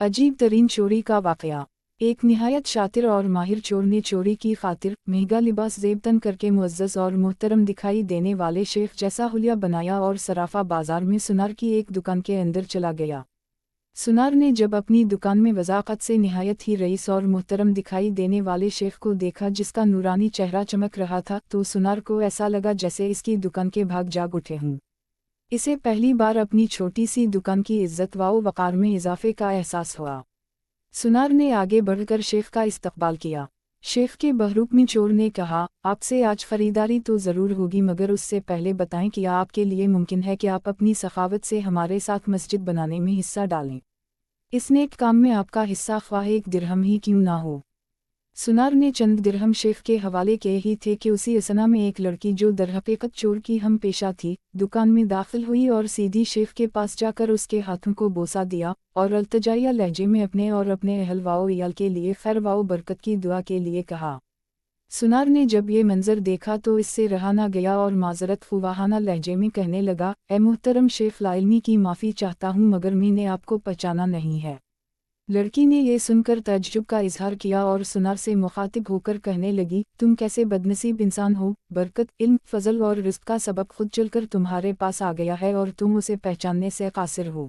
अजीब तरीन चोरी का वाकया। एक निहायत शातिर और माहिर चोर ने चोरी की खातिर महंगा लिबास ज़ेब तन करके मुअज़्ज़ज़ और मोहतरम दिखाई देने वाले शेख जैसा हुलिया बनाया और सराफा बाजार में सुनार की एक दुकान के अंदर चला गया। सुनार ने जब अपनी दुकान में वज़ाक़त से निहायत ही रईस और मोहतरम दिखाई देने वाले शेख को देखा जिसका नूरानी चेहरा चमक रहा था, तो सुनार को ऐसा लगा जैसे इसकी दुकान के भाग जाग उठे हों। इसे पहली बार अपनी छोटी सी दुकान की इज्जत व वक़ार में इजाफे का एहसास हुआ। सुनार ने आगे बढ़कर शेख का इस्तक़बाल किया। शेख के बहरूपी चोर ने कहा, आपसे आज ख़रीदारी तो ज़रूर होगी, मगर उससे पहले बताएं कि आपके लिए मुमकिन है कि आप अपनी सखावत से हमारे साथ मस्जिद बनाने में हिस्सा डालें। इस नेक काम में आपका हिस्सा ख्वाह एक दिरहम ही क्यों ना हो। सुनार ने चंद दिरहम शेख के हवाले किए ही थे कि उसी असना में एक लड़की जो दरहकीकत चोर की हम पेशा थी, दुकान में दाखिल हुई और सीधी शेख के पास जाकर उसके हाथों को बोसा दिया और अल्तजाइया लहजे में अपने और अपने अहल वाओ इयाल के लिए खैर वाओ बरकत की दुआ के लिए कहा। सुनार ने जब ये मंजर देखा तो इससे रहा ना गया और माजरत खुवाहाना लहजे में कहने लगा, ए मुहतरम शेख, लाइल्मी की माफ़ी चाहता हूँ मगर मैंने आपको पहचाना नहीं है। लड़की ने यह सुनकर तअज्जुब का इजहार किया और सुनार से मुखातिब होकर कहने लगी, तुम कैसे बदनसीब इंसान हो, बरकत, इल्म, फजल और रिज़्क़ का सबब खुद चलकर तुम्हारे पास आ गया है और तुम उसे पहचानने से कासिर हो।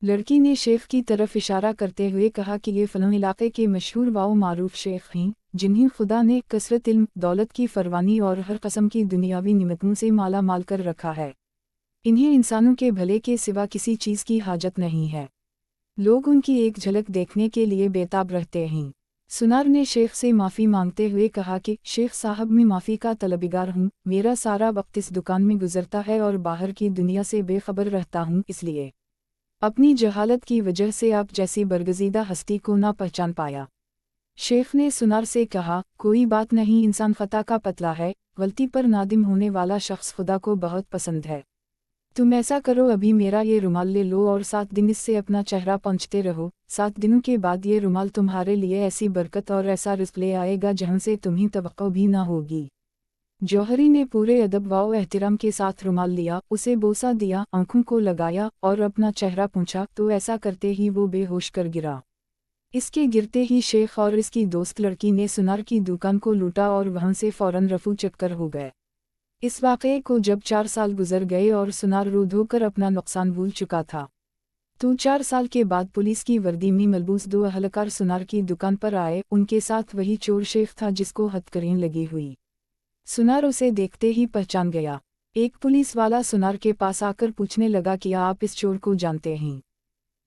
लड़की ने शेख की तरफ इशारा करते हुए कहा कि ये फ़लाँ इलाक़े के मशहूर वाओ मारूफ शेख हैं, जिन्हें खुदा ने कसरत इल्म, दौलत की फरवानी और हर कस्म की दुनियावी निमतों से माला माल कर रखा है। इन्हें इंसानों के भले के सिवा किसी चीज़ की हाजत नहीं है। लोग उनकी एक झलक देखने के लिए बेताब रहते हैं। सुनार ने शेख से माफ़ी मांगते हुए कहा कि शेख साहब, मैं माफ़ी का तलबगार हूँ, मेरा सारा वक्त इस दुकान में गुजरता है और बाहर की दुनिया से बेखबर रहता हूँ, इसलिए अपनी जहालत की वजह से आप जैसी बरगज़ीदा हस्ती को ना पहचान पाया। शेख ने सुनार से कहा, कोई बात नहीं, इंसान ख़ता का पतला है, गलती पर नादिम होने वाला शख्स खुदा को बहुत पसंद है। तुम ऐसा करो, अभी मेरा ये रुमाल ले लो और 7 दिन इससे अपना चेहरा पोंछते रहो। 7 दिनों के बाद ये रुमाल तुम्हारे लिए ऐसी बरकत और ऐसा रिज़्क़ ले आएगा जहाँ से तुम्हें तवक्को भी ना होगी। जौहरी ने पूरे अदब व एहतराम के साथ रुमाल लिया, उसे बोसा दिया, आंखों को लगाया और अपना चेहरा पोंछा, तो ऐसा करते ही वो बेहोश कर गिरा। इसके गिरते ही शेख और इसकी दोस्त लड़की ने सुनार की दुकान को लूटा और वहाँ से फ़ौरन रफू चक्कर हो गए। इस वाक़ये को जब 4 साल गुजर गए और सुनार रो धोकर अपना नुकसान भूल चुका था, तो 4 साल के बाद पुलिस की वर्दी में मलबूस 2 अहलकार सुनार की दुकान पर आए। उनके साथ वही चोर शेख था जिसको हथकड़ियाँ लगी हुई। सुनार उसे देखते ही पहचान गया। एक पुलिस वाला सुनार के पास आकर पूछने लगा कि आप इस चोर को जानते हैं,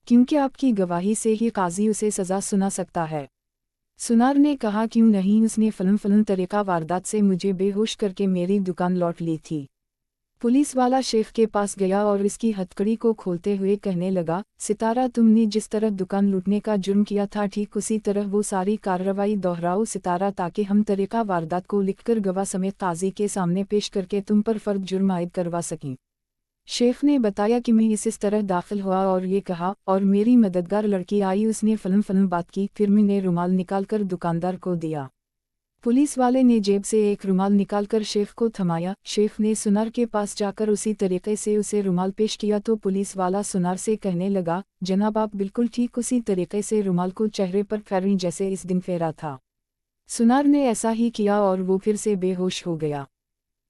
क्योंकि आपकी गवाही से ही काजी उसे सज़ा सुना सकता है। सुनार ने कहा, क्यों नहीं, उसने फ़लन तरीक़ा वारदात से मुझे बेहोश करके मेरी दुकान लौट ली थी। पुलिस वाला शेख के पास गया और इसकी हथकड़ी को खोलते हुए कहने लगा, सितारा, तुमने जिस तरह दुकान लूटने का जुर्म किया था, ठीक उसी तरह वो सारी कार्रवाई दोहराओ सितारा, ताकि हम तरीक़ा वारदात को लिखकर गवाह समेत काजी के सामने पेश करके तुम पर फ़र्द जुर्म आयद करवा सकें। शेख ने बताया कि मैं इस तरह दाखिल हुआ और ये कहा, और मेरी मददगार लड़की आई, उसने फ़लन बात की, फिर मैंने रुमाल निकालकर दुकानदार को दिया। पुलिस वाले ने जेब से एक रुमाल निकालकर शेख को थमाया। शेख ने सुनार के पास जाकर उसी तरीके से उसे रुमाल पेश किया तो पुलिस वाला सुनार से कहने लगा, जनाब, आप बिल्कुल ठीक उसी तरीके से रुमाल को चेहरे पर फेरें जैसे इस दिन फेरा था। सुनार ने ऐसा ही किया और वो फिर से बेहोश हो गया।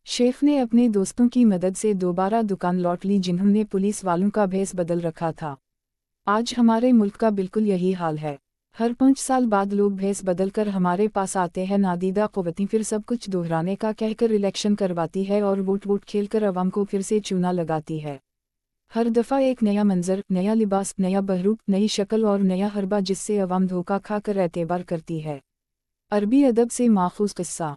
शेख ने अपने दोस्तों की मदद से दोबारा दुकान लौट ली, जिन्होंने पुलिस वालों का भेस बदल रखा था। आज हमारे मुल्क का बिल्कुल यही हाल है। हर 5 साल बाद लोग भेस बदल कर हमारे पास आते हैं, नादीदा क़ुव्वतें फिर सब कुछ दोहराने का कहकर इलेक्शन करवाती है और वोट खेलकर अवाम को फिर से चूना लगाती है। हर दफ़ा एक नया मंजर, नया लिबास, नया बहरूप, नई शक्ल और नया हरबा, जिससे अवाम धोखा खा कर एतबार करती है। अरबी अदब से माखूज़ क़िस्सा।